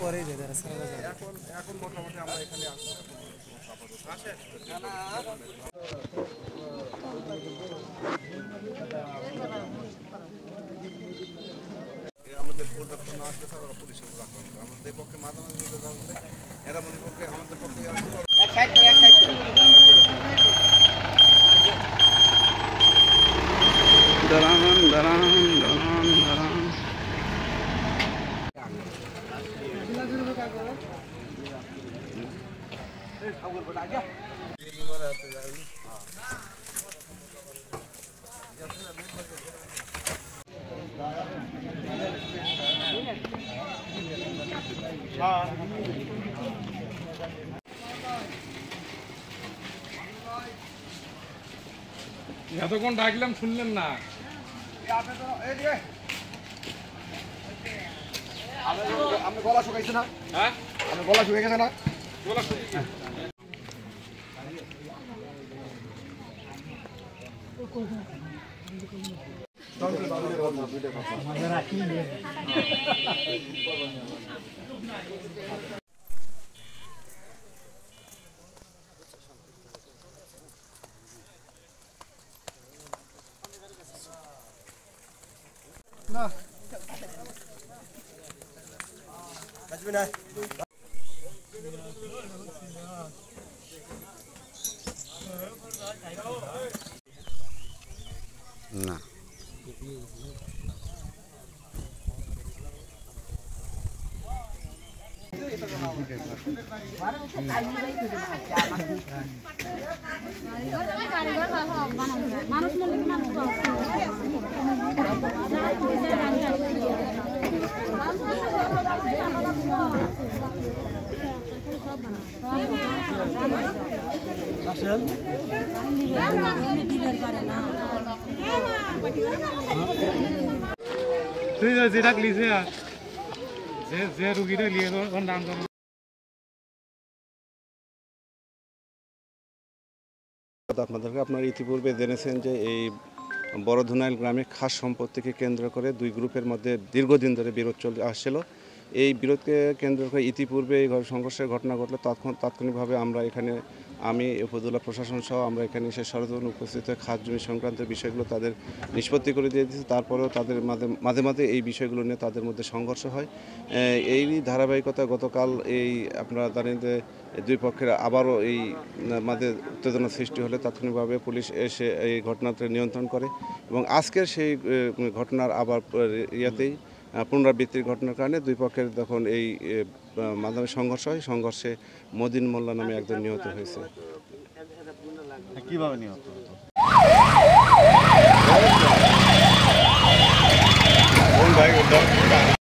পরেই যায় এখন মোটামুটি আমরা এখানে আমাদের পরিবর্তন না আসলে তারা পুলিশের রাখা হবে আমাদের পক্ষে মাঝামাঝি এরা মনে পক্ষে আমাদের পক্ষে দাঁড়ান দাঁড়ান দাঁড়ান দাঁড়ান এতক্ষণ ডাকলাম শুনলেন না। আপনি গলা শুকাইছে না? হ্যাঁ আপনি গলা শুকিয়ে গেছে না? না আসবি না না তুই যেটা লিখে যে রুগীটা লিয়ে নাম আপনাদেরকে আপনারা ইতিপূর্বে জেনেছেন যে এই বড় ধুনাইল গ্রামে খাস সম্পত্তিকে কেন্দ্র করে দুই গ্রুপের মধ্যে দীর্ঘদিন ধরে বিরোধ চলে আসছিল। এই বিরোধকে কেন্দ্র করে ইতিপূর্বে এই সংঘর্ষের ঘটনা ঘটলে তাৎক্ষণিকভাবে আমরা এখানে আমি উপজেলা প্রশাসন সহ আমরা এখানে এসে সরজমিনে উপস্থিত হয়ে খাস জমি সংক্রান্ত বিষয়গুলো তাদের নিষ্পত্তি করে দিয়ে দিয়েছি। তারপরেও তাদের মাঝে মাঝে এই বিষয়গুলো নিয়ে তাদের মধ্যে সংঘর্ষ হয়। এই ধারাবাহিকতা গতকাল এই আপনারা জানেন যে দুই পক্ষের আবারও এই মাঝে উত্তেজনা সৃষ্টি হলে তাৎক্ষণিকভাবে পুলিশ এসে এই ঘটনাটা নিয়ন্ত্রণ করে এবং আজকের সেই ঘটনার আবার ইয়াতেই পুনরাবৃত্তির ঘটনার কারণে দুই পক্ষের যখন এই মাধ্যমে সংঘর্ষ হয়, সংঘর্ষে মদিন মোল্লা নামে একজন নিহত হয়েছে। কিভাবে নিহত?